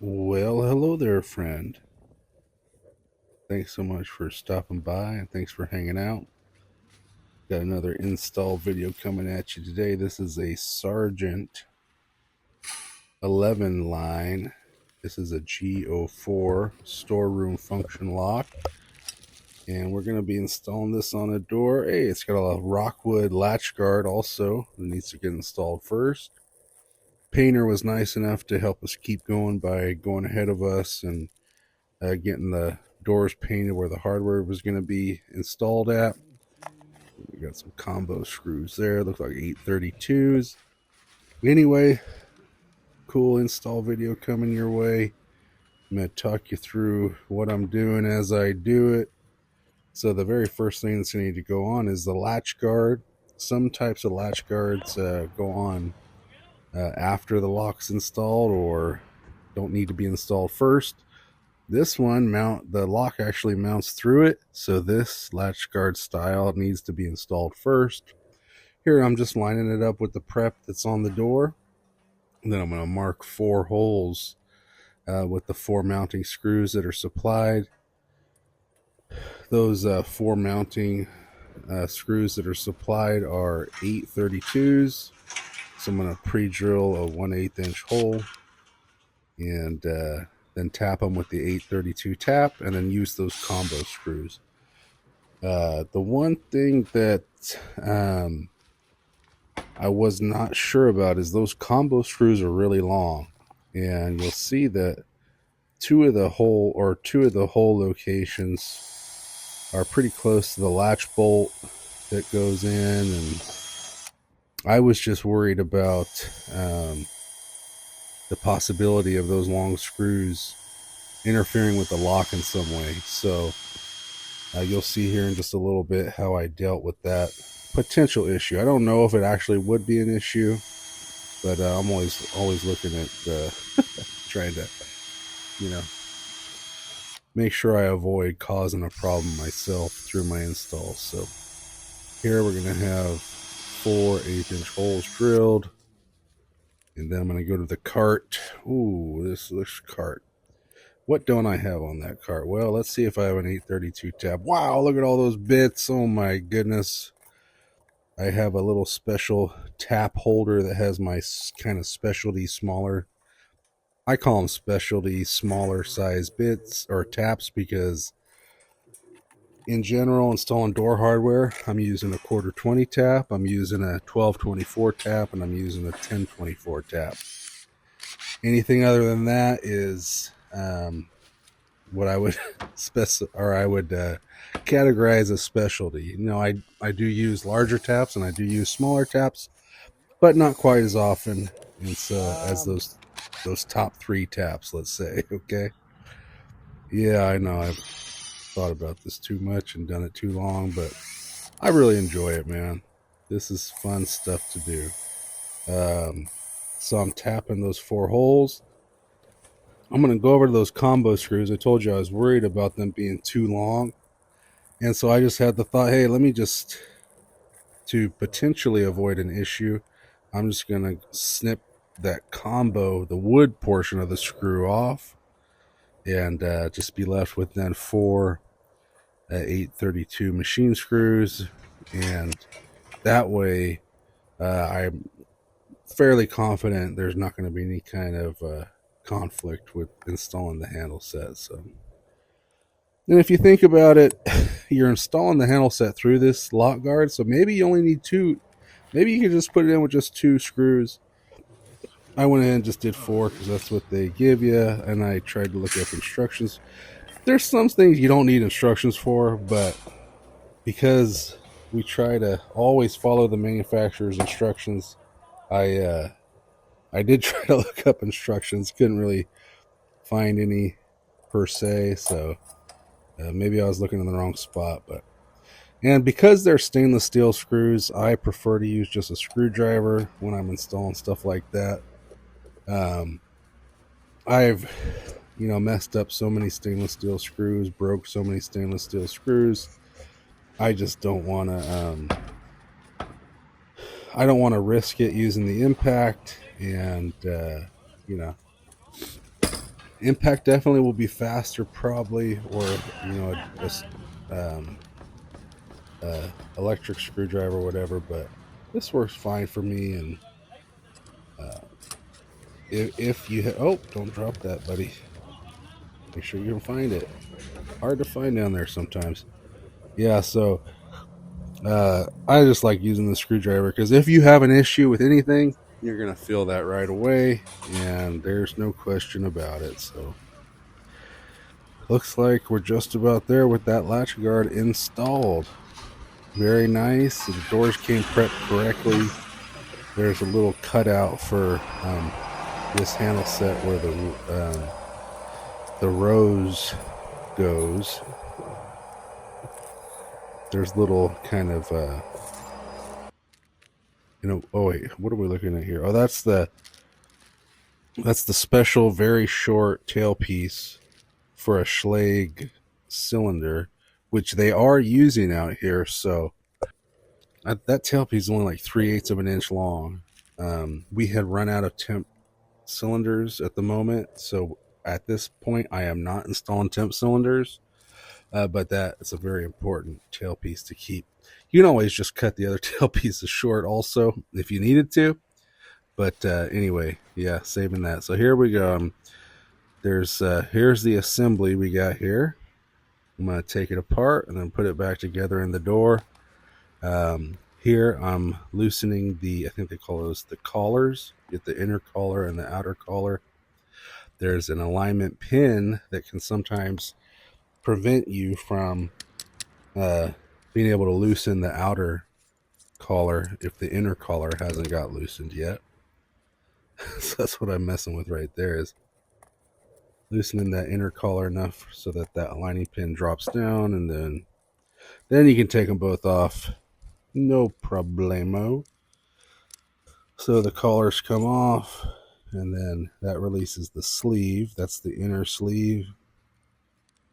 Well, hello there, friend. Thanks so much for stopping by and thanks for hanging out. Got another install video coming at you today. This is a Sargent 11 line. This is a G04 storeroom function lock. And we're going to be installing this on a door. Hey, it's got a Rockwood Latch Guard also. It needs to get installed first. Painter was nice enough to help us keep going by going ahead of us and getting the doors painted where the hardware was going to be installed at. We got some combo screws there. Look like 832s. Anyway, cool install video coming your way. I'm going to talk you through what I'm doing as I do it. So the very first thing that's going to need to go on is the latch guard. Some types of latch guards go on after the lock's installed or don't need to be installed first. This one, the lock actually mounts through it, so this latch guard style needs to be installed first. Here I'm just lining it up with the prep that's on the door. And then I'm going to mark 4 holes with the 4 mounting screws that are supplied. Those 4 mounting screws that are supplied are 832s. So I'm going to pre-drill a 1/8 inch hole and then tap them with the 832 tap and then use those combo screws. The one thing that I was not sure about is those combo screws are really long, and you'll see that two of the hole locations are pretty close to the latch bolt that goes in, and I was just worried about the possibility of those long screws interfering with the lock in some way. So you'll see here in just a little bit how I dealt with that potential issue. I don't know if it actually would be an issue, but I'm always looking at trying to, make sure I avoid causing a problem myself through my installs. So here we're going to have 4 1/8 inch holes drilled. And then I'm going to go to the cart. Ooh, this cart. What don't I have on that cart? Well, let's see if I have an 832 tab. Wow, look at all those bits. Oh my goodness. I have a little special tap holder that has my kind of specialty smaller. I call them specialty smaller size bits or taps because in general, installing door hardware, I'm using a 1/4 20 tap, I'm using a 1224 tap, and I'm using a 1024 tap. Anything other than that is what I would categorize as specialty. I do use larger taps and I do use smaller taps, but not quite as often as those top 3 taps, let's say. Okay. Yeah, I know I've thought about this too much and done it too long, but I really enjoy it, man. This is fun stuff to do. So I'm tapping those 4 holes. I'm going to go over to those combo screws. I told you I was worried about them being too long. And so I just had the thought, hey, to potentially avoid an issue, I'm just going to snip the wood portion of the screw off and just be left with then 4 832 machine screws. And that way I'm fairly confident there's not going to be any kind of conflict with installing the handle set. So, and if you think about it, you're installing the handle set through this lock guard, so maybe you only need 2. Maybe you could just put it in with just 2 screws. I went ahead and just did 4 because that's what they give you, and I tried to look up instructions. There's some things you don't need instructions for, but because we try to always follow the manufacturer's instructions, I did try to look up instructions, couldn't really find any per se, so maybe I was looking in the wrong spot. And because they're stainless steel screws, I prefer to use just a screwdriver when I'm installing stuff like that. I've messed up so many stainless steel screws, broke so many stainless steel screws. I just don't want to risk it using the impact, and Impact definitely will be faster, probably, or um, electric screwdriver, or whatever. But this works fine for me. And uh, if you don't drop that, buddy. Make sure you can find it. Hard to find down there sometimes. Yeah, so I just like using the screwdriver because if you have an issue with anything, you're gonna feel that right away, and there's no question about it. So looks like we're just about there with that latch guard installed. Very nice. The doors came prepped correctly. There's a little cutout for this handle set where the rose goes. There's little kind of oh wait, what are we looking at here? Oh, that's the special very short tailpiece for a Schlage cylinder, which they are using out here. So that tailpiece is only like 3/8 of an inch long. We had run out of temp cylinders at the moment, so at this point I am not installing temp cylinders. But it's a very important tailpiece to keep. You can always just cut the other tailpieces short also if you needed to. But anyway, yeah, saving that. So here we go. Here's the assembly we got here. I'm going to take it apart and then put it back together in the door. Here I'm loosening I think they call those the collars. Get the inner collar and the outer collar. There's an alignment pin that can sometimes prevent you from being able to loosen the outer collar if the inner collar hasn't got loosened yet. So that's what I'm messing with right there, is loosening that inner collar enough so that aligning pin drops down, and then you can take them both off, no problemo. So the collars come off, and then that releases the sleeve. That's the inner sleeve.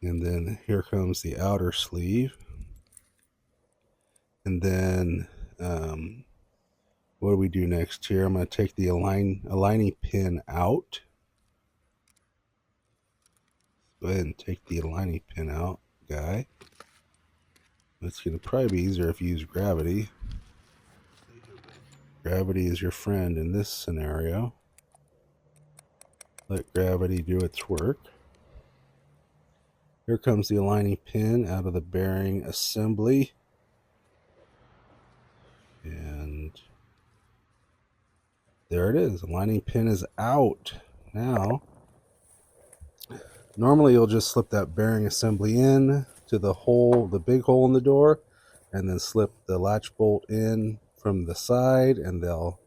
And then here comes the outer sleeve. And then what do we do next here? I'm going to take the aligning pin out. Go ahead and take the aligning pin out, guy. It's going to probably be easier if you use gravity. Gravity is your friend in this scenario. Let gravity do its work. Here comes the aligning pin out of the bearing assembly. And there it is. Aligning pin is out. Now, normally you'll just slip that bearing assembly in to the big hole in the door, and then slip the latch bolt in from the side, and they'll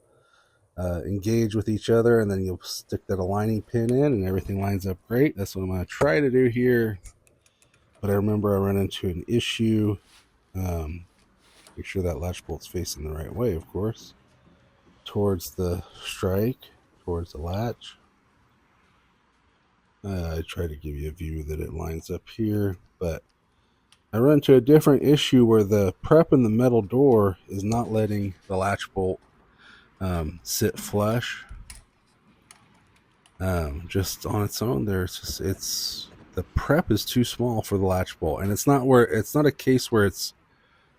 engage with each other, and then you'll stick that aligning pin in and everything lines up great. That's what I'm going to try to do here. But I remember I ran into an issue. Make sure that latch bolt's facing the right way, of course, towards the strike, towards the latch. I try to give you a view that it lines up here, but I run into a different issue where the prep in the metal door is not letting the latch bolt sit flush just on its own. The prep is too small for the latch bolt, and it's not a case where it's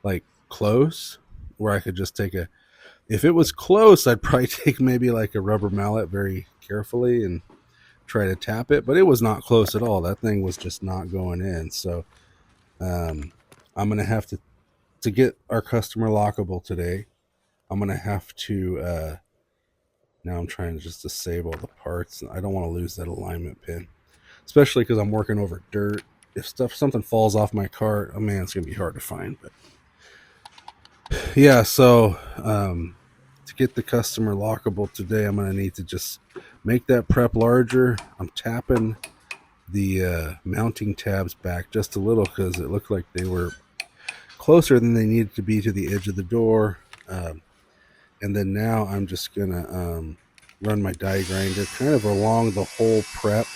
like close where I could just take if it was close, I'd probably take maybe like a rubber mallet very carefully and try to tap it, but it was not close at all. That thing was just not going in. So I'm gonna have to get our customer lockable today. I'm gonna have to now I'm trying to just disable the parts. I don't want to lose that alignment pin, especially because I'm working over dirt. If something falls off my cart, oh man, it's gonna be hard to find. But yeah, so to get the customer lockable today, I'm gonna need to just make that prep larger. I'm tapping the mounting tabs back just a little because it looked like they were closer than they needed to be to the edge of the door. And then now I'm just gonna run my die grinder kind of along the whole prep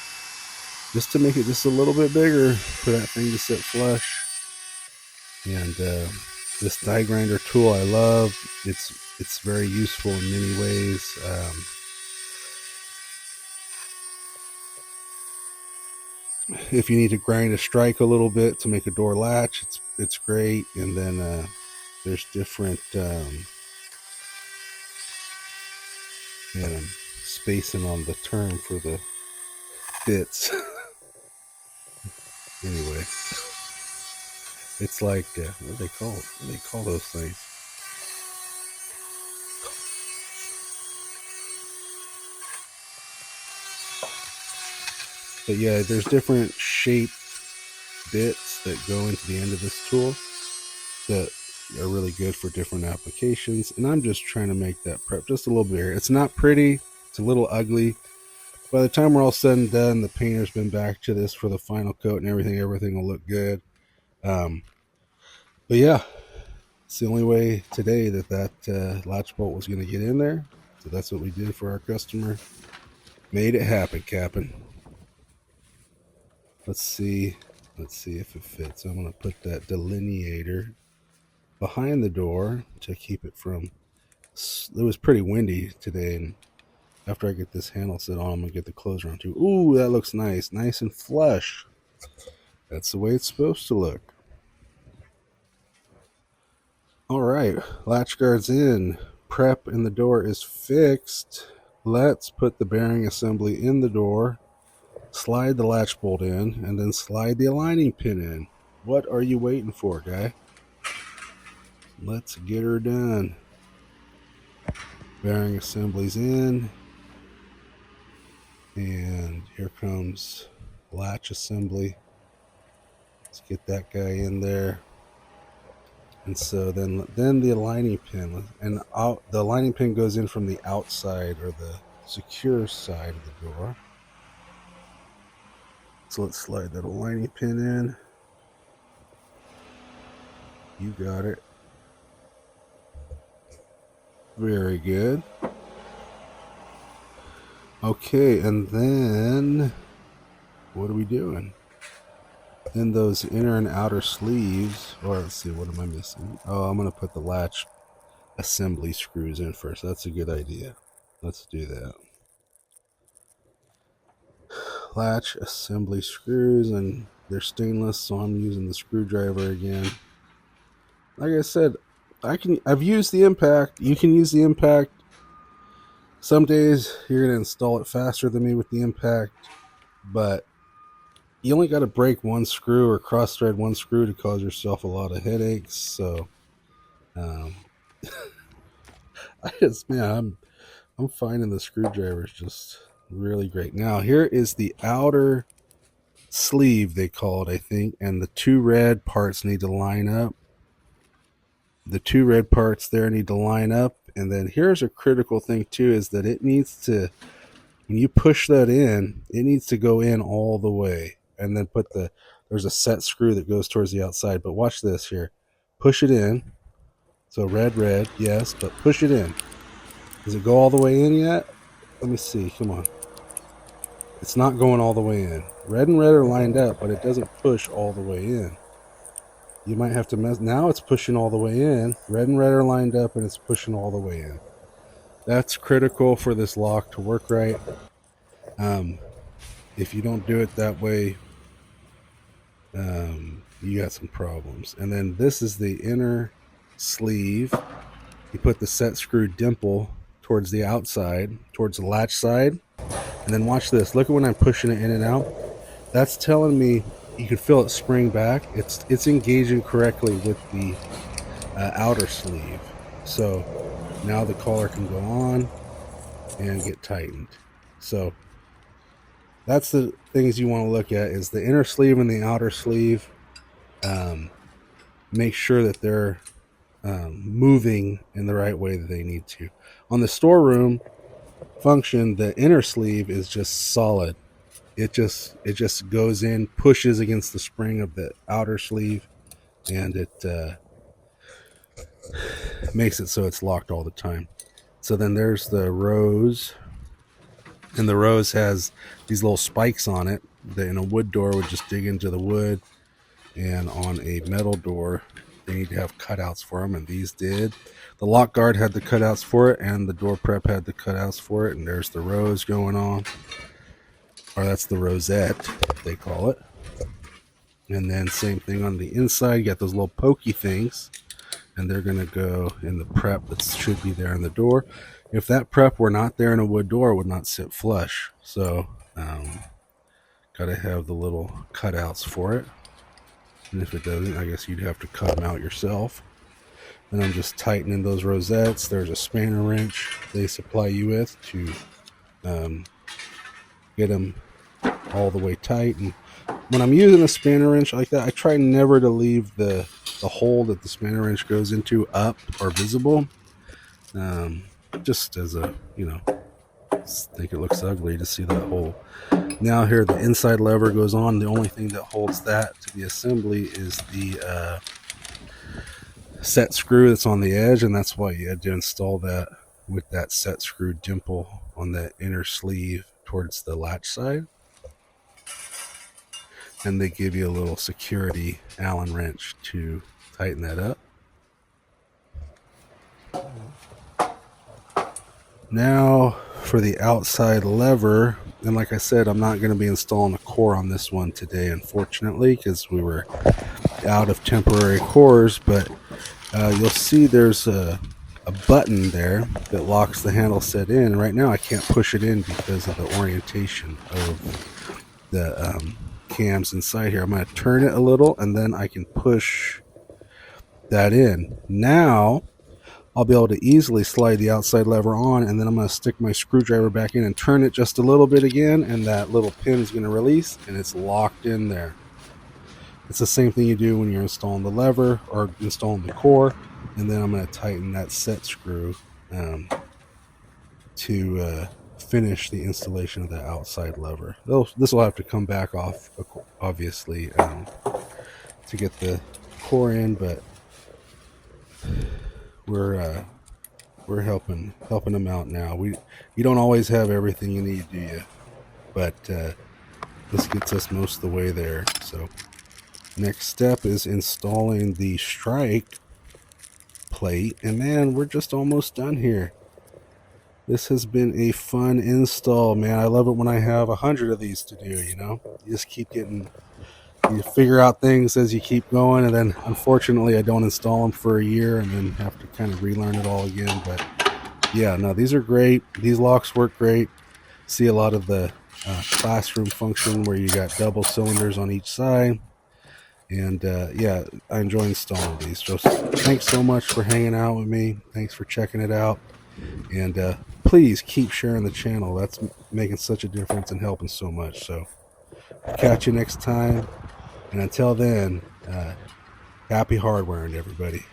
just to make it just a little bit bigger for that thing to sit flush. And this die grinder tool I love. It's very useful in many ways. if you need to grind a strike a little bit to make a door latch, it's great. And then there's different and I'm spacing on the term for the bits. Anyway, it's like what do they call it? What do they call those things? But yeah, there's different shape bits that go into the end of this tool that are really good for different applications. And I'm just trying to make that prep just a little bit here. It's not pretty. It's a little ugly. By the time we're all said and done, the painter's been back to this for the final coat and everything will look good. But yeah, it's the only way today that latch bolt was going to get in there. So that's what we did for our customer. Made it happen, Captain. Let's see if it fits. I'm going to put that delineator behind the door to keep it from... It was pretty windy today, and after I get this handle set on, I'm going to get the closer on too. Ooh, that looks nice. Nice and flush. That's the way it's supposed to look. All right, latch guard's in. Prep in the door is fixed. Let's put the bearing assembly in the door, slide the latch bolt in, and then slide the aligning pin in. What are you waiting for, guy? Let's get her done. Bearing assembly's in. And here comes latch assembly. Let's get that guy in there. And so then the aligning pin, and the aligning pin goes in from the outside or the secure side of the door. So let's slide that aligning pin in. You got it. Very good. Okay, and then what are we doing? Then those inner and outer sleeves, or let's see, what am I missing? Oh, I'm going to put the latch assembly screws in first. That's a good idea. Let's do that. Latch assembly screws, and they're stainless, so I'm using the screwdriver again. Like I said, I've used the impact. You can use the impact. Some days you're going to install it faster than me with the impact, but you only got to break one screw or cross thread one screw to cause yourself a lot of headaches. So I'm finding the screwdriver is just really great. Now here is the outer sleeve, they call it, I think, and the two red parts need to line up. The two red parts there need to line up. And then here's a critical thing too, is that it needs to, when you push that in, it needs to go in all the way. And then there's a set screw that goes towards the outside. But watch this here. Push it in. So red, yes, but push it in. Does it go all the way in yet? Let me see. Come on. It's not going all the way in. Red and red are lined up, but it doesn't push all the way in. You might have to mess. Now it's pushing all the way in. Red and red are lined up, and it's pushing all the way in. That's critical for this lock to work right. If you don't do it that way, you got some problems. And then this is the inner sleeve. You put the set screw dimple towards the outside, towards the latch side. And then watch this. Look at when I'm pushing it in and out. That's telling me you can feel it spring back. It's engaging correctly with the outer sleeve. So now the collar can go on and get tightened. So that's the things you want to look at, is the inner sleeve and the outer sleeve. Make sure that they're moving in the right way that they need to. On the storeroom function, the inner sleeve is just solid. It just goes in, pushes against the spring of the outer sleeve, and it makes it so it's locked all the time. So then there's the rose, and the rose has these little spikes on it that in a wood door would just dig into the wood, and on a metal door they need to have cutouts for them, and these did. The lock guard had the cutouts for it, and the door prep had the cutouts for it, and there's the rose going on. or that's the rosette, they call it. And then same thing on the inside, you got those little pokey things, and they're going to go in the prep that should be there in the door. If that prep were not there in a wood door, it would not sit flush. So got to have the little cutouts for it. And if it doesn't, I guess you'd have to cut them out yourself. And I'm just tightening those rosettes. There's a spanner wrench they supply you with to get them all the way tight. And when I'm using a spanner wrench like that, I try never to leave the hole that the spanner wrench goes into up or visible. Just as a, I think it looks ugly to see that hole. Now here the inside lever goes on. The only thing that holds that to the assembly is the set screw that's on the edge, and that's why you had to install that with that set screw dimple on the inner sleeve towards the latch side. And they give you a little security Allen wrench to tighten that up. Now for the outside lever, and like I said, I'm not going to be installing a core on this one today, unfortunately, because we were out of temporary cores, but you'll see there's a button there that locks the handle set in. Right now I can't push it in because of the orientation of the cams inside here. I'm going to turn it a little and then I can push that in. Now I'll be able to easily slide the outside lever on, and then I'm going to stick my screwdriver back in and turn it just a little bit again, and that little pin is going to release and it's locked in there. It's the same thing you do when you're installing the lever or installing the core. And then I'm going to tighten that set screw to finish the installation of the outside lever. This will have to come back off, obviously, to get the core in, but we're helping them out now. You don't always have everything you need, do you? But this gets us most of the way there. So next step is installing the strike plate, and man, we're just almost done here. This has been a fun install, man. I love it when I have 100 of these to do. You just keep getting, you figure out things as you keep going, and then unfortunately I don't install them for a year and then have to kind of relearn it all again. But yeah, no, these are great. These locks work great. See a lot of the classroom function where you got double cylinders on each side. And yeah, I enjoy installing these. So thanks so much for hanging out with me. Thanks for checking it out. And please keep sharing the channel. That's making such a difference and helping so much. So catch you next time. And until then, happy hardwaring, everybody.